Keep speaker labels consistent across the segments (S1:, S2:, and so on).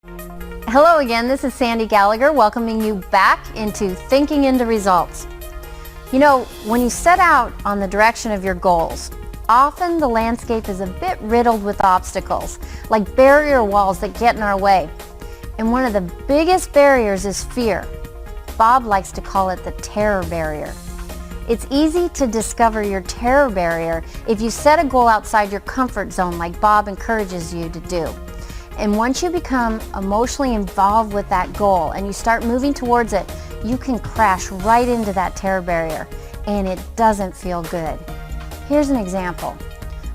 S1: Hello again, this is Sandy Gallagher welcoming you back into Thinking into Results. You know, when you set out on the direction of your goals, often the landscape is a bit riddled with obstacles, like barrier walls that get in our way. And one of the biggest barriers is fear. Bob likes to call it the terror barrier. It's easy to discover your terror barrier if you set a goal outside your comfort zone like Bob encourages you to do. And once you become emotionally involved with that goal and you start moving towards it, you can crash right into that terror barrier, and it doesn't feel good. Here's an example.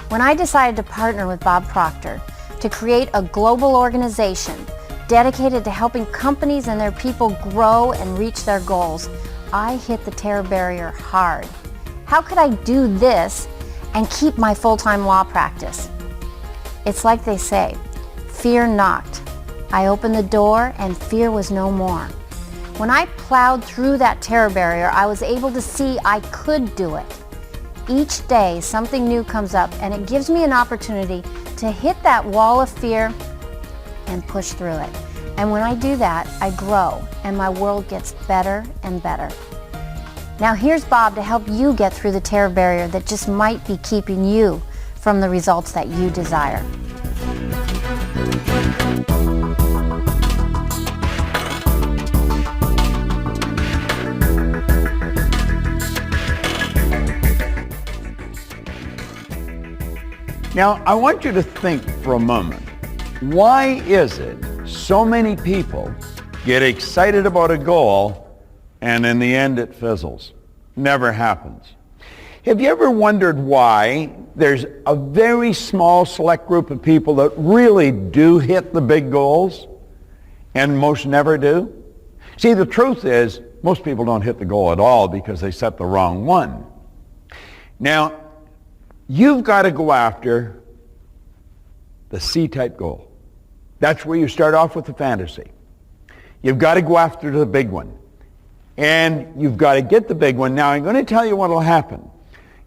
S1: When I decided to partner with Bob Proctor to create a global organization dedicated to helping companies and their people grow and reach their goals, I hit the terror barrier hard. How could I do this and keep my full-time law practice? It's like they say, fear knocked. I opened the door and fear was no more. When I plowed through that terror barrier, I was able to see I could do it. Each day something new comes up and it gives me an opportunity to hit that wall of fear and push through it. And when I do that, I grow and my world gets better and better. Now here's Bob to help you get through the terror barrier that just might be keeping you from the results that you desire.
S2: Now, I want you to think for a moment, why is it so many people get excited about a goal and in the end it fizzles? Never happens. Have you ever wondered why there's a very small select group of people that really do hit the big goals and most never do? See, the truth is most people don't hit the goal at all because they set the wrong one. Now, you've got to go after the C-type goal. That's where you start off with the fantasy. You've got to go after the big one. And you've got to get the big one. Now, I'm going to tell you what will happen.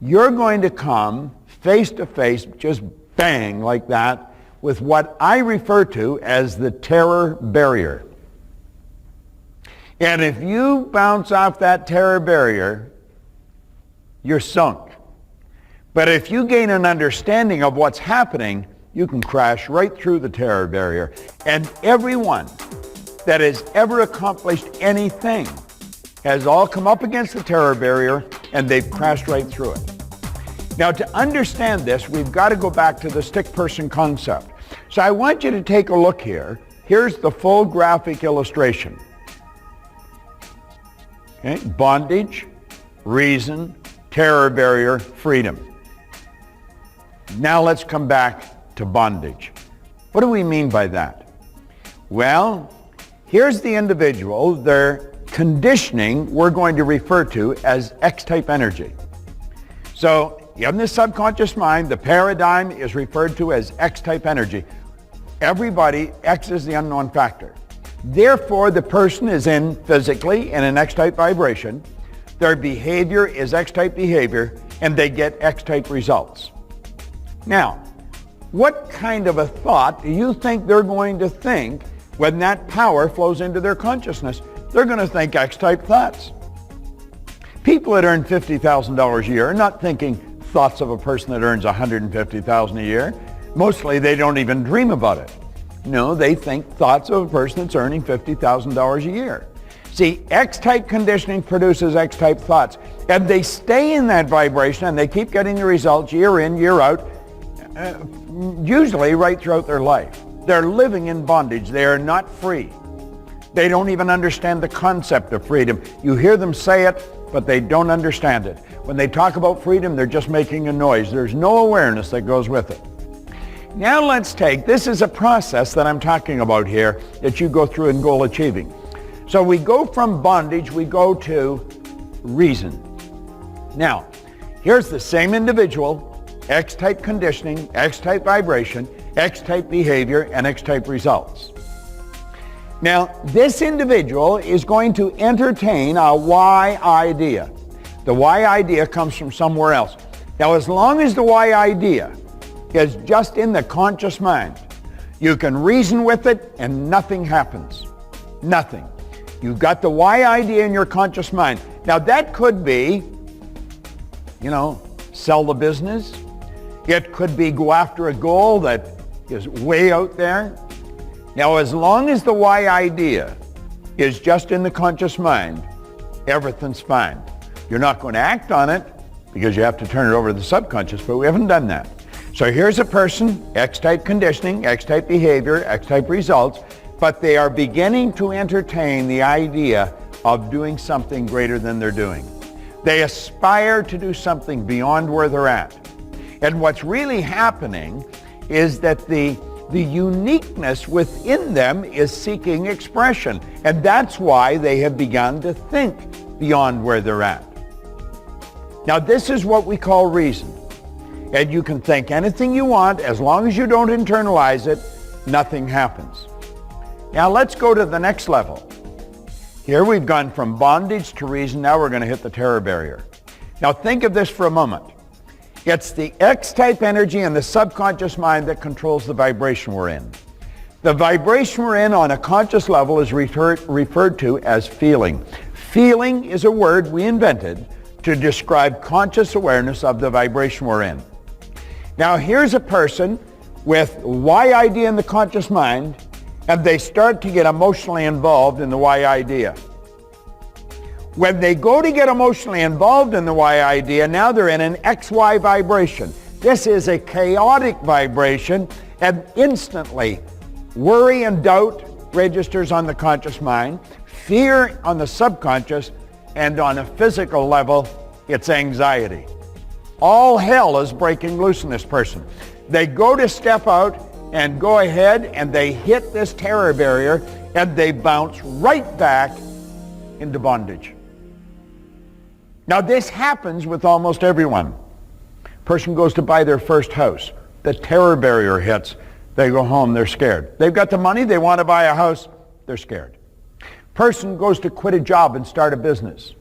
S2: You're going to come face to face, just bang like that, with what I refer to as the terror barrier. And if you bounce off that terror barrier, you're sunk. But if you gain an understanding of what's happening, you can crash right through the terror barrier. And everyone that has ever accomplished anything has all come up against the terror barrier and they've crashed right through it. Now, to understand this, we've got to go back to the stick person concept. So I want you to take a look here. Here's the full graphic illustration. Okay? Bondage, reason, terror barrier, freedom. Now let's come back to bondage. What do we mean by that? Well, here's the individual. Their conditioning we're going to refer to as X-type energy. So in the subconscious mind, the paradigm is referred to as X-type energy. Everybody, X is the unknown factor. Therefore, the person is in physically in an X-type vibration. Their behavior is X-type behavior, and they get X-type results. Now, what kind of a thought do you think they're going to think when that power flows into their consciousness? They're going to think X-type thoughts. People that earn $50,000 a year are not thinking thoughts of a person that earns $150,000 a year. Mostly they don't even dream about it. No, they think thoughts of a person that's earning $50,000 a year. See, X-type conditioning produces X-type thoughts, and they stay in that vibration and they keep getting the results year in, year out, usually right throughout their life. They're living in bondage. They are not free. They don't even understand the concept of freedom. You hear them say it, but they don't understand it. When they talk about freedom, they're just making a noise. There's no awareness that goes with it. Now let's take, this is a process that I'm talking about here that you go through in goal achieving. So we go from bondage, we go to reason. Now, here's the same individual, X-type conditioning, X-type vibration, X-type behavior, and X-type results. Now, this individual is going to entertain a Y idea. The Y idea comes from somewhere else. Now, as long as the Y idea is just in the conscious mind, You can reason with it and nothing happens. Nothing. You've got the why idea in your conscious mind. Now that could be, sell the business. It could be go after a goal that is way out there. Now as long as the why idea is just in the conscious mind, everything's fine. You're not going to act on it because you have to turn it over to the subconscious, but we haven't done that. So here's a person, X-type conditioning, X-type behavior, X-type results, but they are beginning to entertain the idea of doing something greater than they're doing. They aspire to do something beyond where they're at. And what's really happening is that the uniqueness within them is seeking expression. And that's why they have begun to think beyond where they're at. Now this is what we call reason. And you can think anything you want, as long as you don't internalize it, nothing happens. Now let's go to the next level. Here we've gone from bondage to reason, now we're going to hit the terror barrier. Now think of this for a moment. It's the X-type energy in the subconscious mind that controls the vibration we're in. The vibration we're in on a conscious level is referred to as feeling. Feeling is a word we invented to describe conscious awareness of the vibration we're in. Now here's a person with why idea in the conscious mind, and they start to get emotionally involved in the why idea. When they go to get emotionally involved in the why idea, now they're in an XY vibration. This is a chaotic vibration, and instantly worry and doubt registers on the conscious mind, fear on the subconscious, and on a physical level, it's anxiety. All hell is breaking loose in this person. They go to step out and go ahead and they hit this terror barrier and they bounce right back into bondage. Now this happens with almost everyone. Person goes to buy their first house. The terror barrier hits. They go home, they're scared. They've got the money, they want to buy a house, they're scared. Person goes to quit a job and start a business.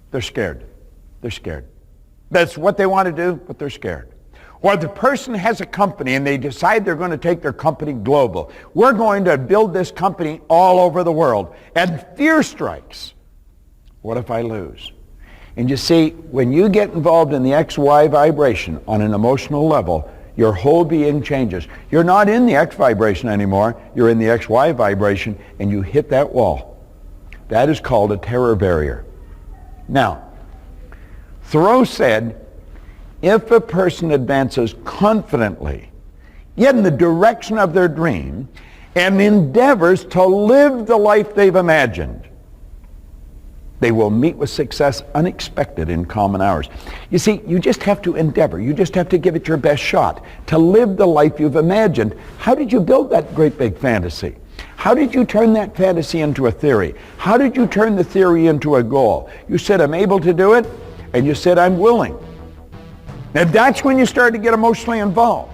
S2: They're scared. They're scared. That's what they want to do, but they're scared. Or the person has a company and they decide they're going to take their company global. We're going to build this company all over the world. And fear strikes. What if I lose? And you see, when you get involved in the XY vibration on an emotional level, your whole being changes. You're not in the X vibration anymore. You're in the XY vibration and you hit that wall. That is called a terror barrier. Now, Thoreau said, if a person advances confidently in the direction of their dream and endeavors to live the life they've imagined, they will meet with success unexpected in common hours. You see, you just have to endeavor. You just have to give it your best shot to live the life you've imagined. How did you build that great big fantasy? How did you turn that fantasy into a theory? How did you turn the theory into a goal? You said, I'm able to do it, and you said, I'm willing. Now that's when you start to get emotionally involved.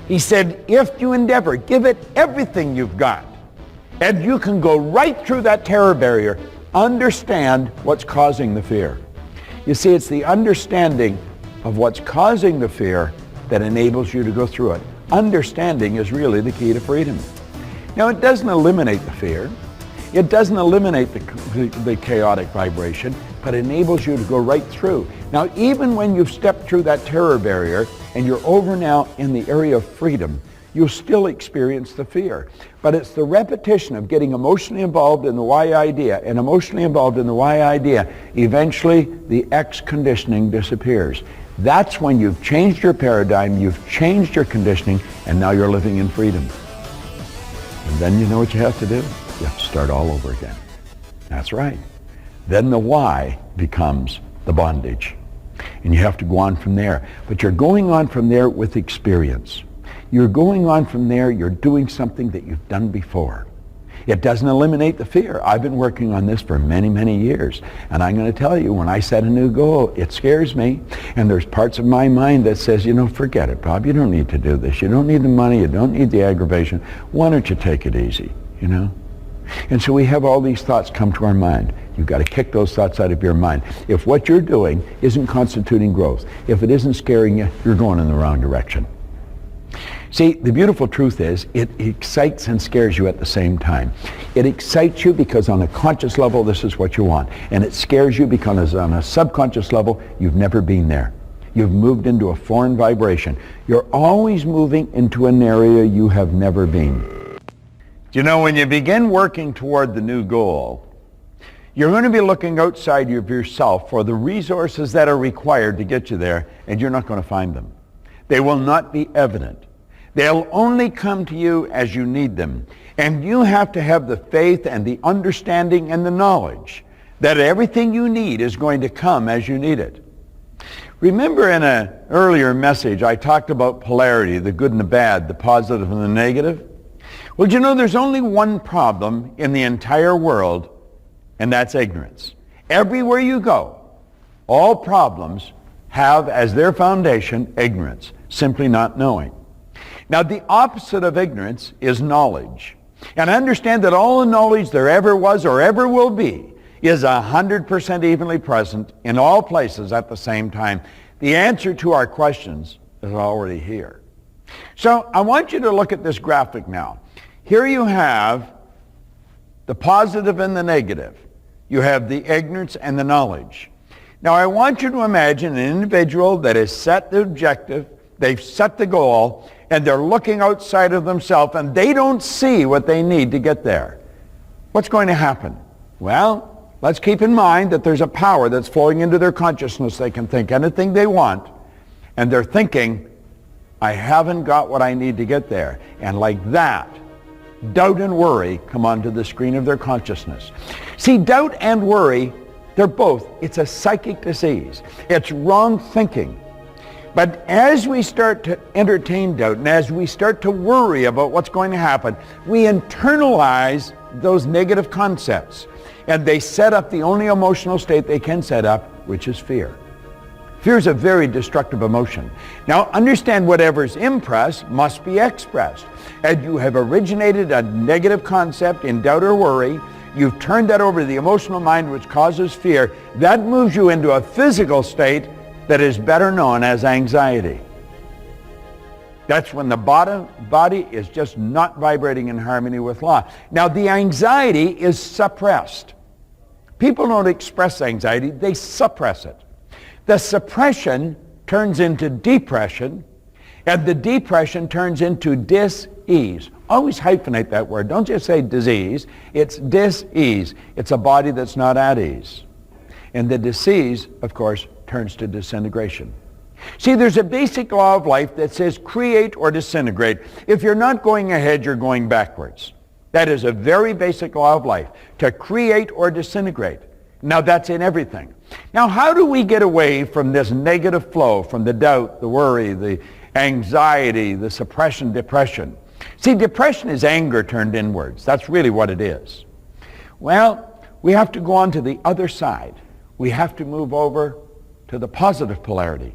S2: He said, if you endeavor, give it everything you've got, and you can go right through that terror barrier. Understand what's causing the fear. You see, it's the understanding of what's causing the fear that enables you to go through it. Understanding is really the key to freedom. Now, it doesn't eliminate the fear. It doesn't eliminate the chaotic vibration, but enables you to go right through. Now, even when you've stepped through that terror barrier and you're over now in the area of freedom, you'll still experience the fear. But it's the repetition of getting emotionally involved in the why idea and emotionally involved in the why idea. Eventually, the X conditioning disappears. That's when you've changed your paradigm, you've changed your conditioning, and now you're living in freedom. And then you know what you have to do? You have to start all over again. That's right. Then the why becomes the bondage. And you have to go on from there. But you're going on from there with experience. You're going on from there, you're doing something that you've done before. It doesn't eliminate the fear. I've been working on this for many, many years. And I'm going to tell you, when I set a new goal, it scares me. And there's parts of my mind that says, forget it, Bob. You don't need to do this. You don't need the money. You don't need the aggravation. Why don't you take it easy, And so we have all these thoughts come to our mind. You've got to kick those thoughts out of your mind. If what you're doing isn't constituting growth, if it isn't scaring you, you're going in the wrong direction. See, the beautiful truth is it excites and scares you at the same time. It excites you because on a conscious level, this is what you want. And it scares you because on a subconscious level, you've never been there. You've moved into a foreign vibration. You're always moving into an area you have never been. You know, when you begin working toward the new goal, you're going to be looking outside of yourself for the resources that are required to get you there, and you're not going to find them. They will not be evident. They'll only come to you as you need them. And you have to have the faith and the understanding and the knowledge that everything you need is going to come as you need it. Remember in an earlier message, I talked about polarity, the good and the bad, the positive and the negative? Well, you know, there's only one problem in the entire world, and that's ignorance. Everywhere you go, all problems have as their foundation ignorance, simply not knowing. Now, the opposite of ignorance is knowledge. And understand that all the knowledge there ever was or ever will be is 100% evenly present in all places at the same time. The answer to our questions is already here. So I want you to look at this graphic now. Here you have the positive and the negative. You have the ignorance and the knowledge. Now I want you to imagine an individual that has set the objective, they've set the goal, and they're looking outside of themselves and they don't see what they need to get there. What's going to happen? Well, let's keep in mind that there's a power that's flowing into their consciousness. They can think anything they want, and they're thinking, I haven't got what I need to get there. And like that, doubt and worry come onto the screen of their consciousness. See, doubt and worry, they're both, it's a psychic disease. It's wrong thinking. But as we start to entertain doubt and as we start to worry about what's going to happen, we internalize those negative concepts. And they set up the only emotional state they can set up, which is fear. Fear is a very destructive emotion. Now understand, whatever's impressed must be expressed. And you have originated a negative concept in doubt or worry. You've turned that over to the emotional mind, which causes fear. That moves you into a physical state that is better known as anxiety. That's when the body is just not vibrating in harmony with law. Now the anxiety is suppressed. People don't express anxiety, they suppress it. The suppression turns into depression, and the depression turns into dis-ease. Always hyphenate that word. Don't just say disease. It's dis-ease. It's a body that's not at ease. And the disease, of course, turns to disintegration. See, there's a basic law of life that says create or disintegrate. If you're not going ahead, you're going backwards. That is a very basic law of life, to create or disintegrate. Now that's in everything. Now how do we get away from this negative flow, from the doubt, the worry, the anxiety, the suppression, depression? See, depression is anger turned inwards. That's really what it is. Well, we have to go on to the other side. We have to move over to the positive polarity.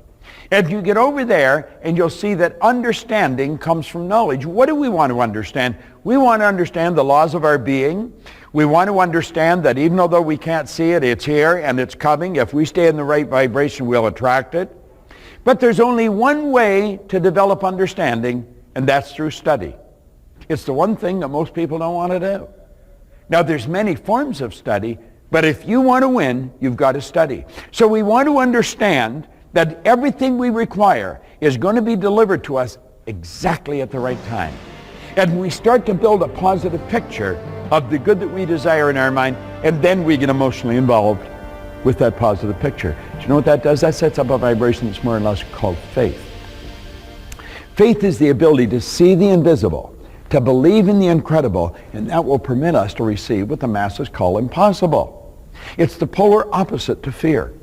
S2: If you get over there, and you'll see that understanding comes from knowledge. What do we want to understand? We want to understand the laws of our being. We want to understand that even though we can't see it, it's here and it's coming. If we stay in the right vibration, we'll attract it. But there's only one way to develop understanding, and that's through study. It's the one thing that most people don't want to do. Now, there's many forms of study, but if you want to win, you've got to study. So we want to understand that everything we require is going to be delivered to us exactly at the right time. And we start to build a positive picture of the good that we desire in our mind, and then we get emotionally involved with that positive picture. Do you know what that does? That sets up a vibration that's more or less called faith. Faith is the ability to see the invisible, to believe in the incredible, and that will permit us to receive what the masses call impossible. It's the polar opposite to fear.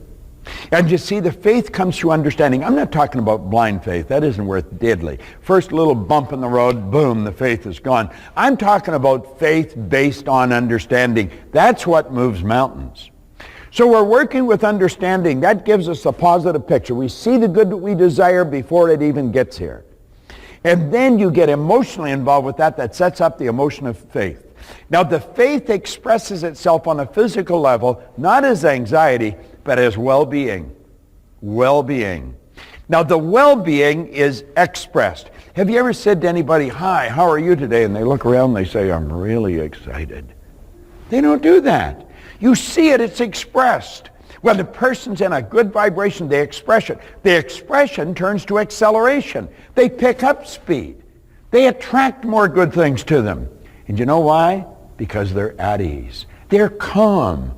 S2: And you see, the faith comes through understanding. I'm not talking about blind faith. That isn't worth diddly. First little bump in the road, boom, the faith is gone. I'm talking about faith based on understanding. That's what moves mountains. So we're working with understanding. That gives us a positive picture. We see the good that we desire before it even gets here. And then you get emotionally involved with that. That sets up the emotion of faith. Now the faith expresses itself on a physical level, not as anxiety, but as well-being. Well-being. Now the well-being is expressed. Have you ever said to anybody, "Hi, how are you today?" And they look around and they say, "I'm really excited." They don't do that. You see it, it's expressed. When the person's in a good vibration, they express it. The expression turns to acceleration. They pick up speed. They attract more good things to them. And you know why? Because they're at ease. They're calm.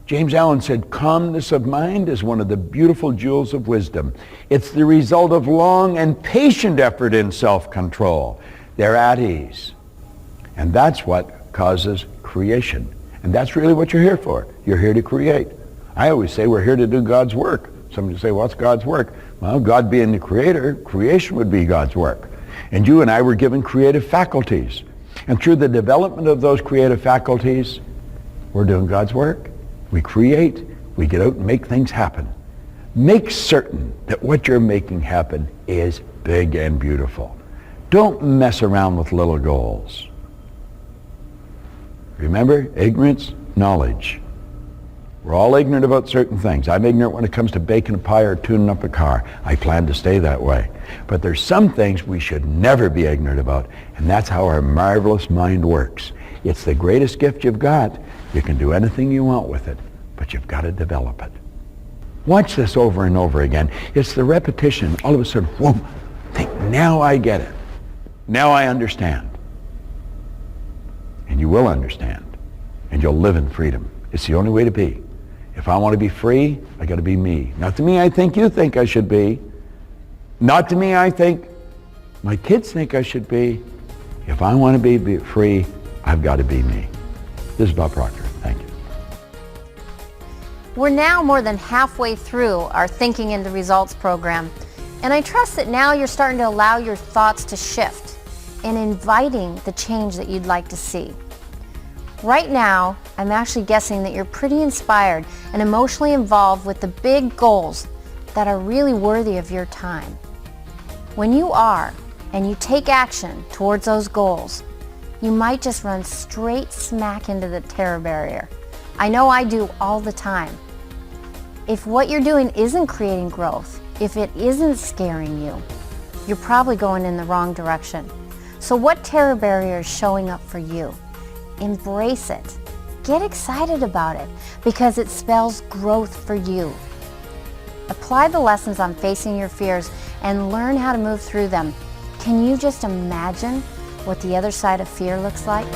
S2: James Allen said, calmness of mind is one of the beautiful jewels of wisdom. It's the result of long and patient effort in self-control. They're at ease. And that's what causes creation. And that's really what you're here for. You're here to create. I always say we're here to do God's work. Somebody say, what's God's work? Well, God being the creator, creation would be God's work. And you and I were given creative faculties. And through the development of those creative faculties, we're doing God's work. We create. We get out and make things happen. Make certain that what you're making happen is big and beautiful. Don't mess around with little goals. Remember, ignorance, knowledge. We're all ignorant about certain things. I'm ignorant when it comes to baking a pie or tuning up a car. I plan to stay that way. But there's some things we should never be ignorant about, and that's how our marvelous mind works. It's the greatest gift you've got. You can do anything you want with it, but you've got to develop it. Watch this over and over again. It's the repetition. All of a sudden, whoa, think, now I get it. Now I understand. And you will understand, and you'll live in freedom. It's the only way to be. If I want to be free, I got to be me. Not to me I think you think I should be. Not to me I think my kids think I should be. If I want to be free, I've got to be me. This is Bob Proctor. Thank you.
S1: We're now more than halfway through our Thinking into Results program, and I trust that now you're starting to allow your thoughts to shift and inviting the change that you'd like to see. Right now, I'm actually guessing that you're pretty inspired and emotionally involved with the big goals that are really worthy of your time. When you are, and you take action towards those goals, you might just run straight smack into the terror barrier. I know I do all the time. If what you're doing isn't creating growth, if it isn't scaring you, you're probably going in the wrong direction. So what terror barrier is showing up for you? Embrace it. Get excited about it because it spells growth for you. Apply the lessons on facing your fears and learn how to move through them. Can you just imagine what the other side of fear looks like?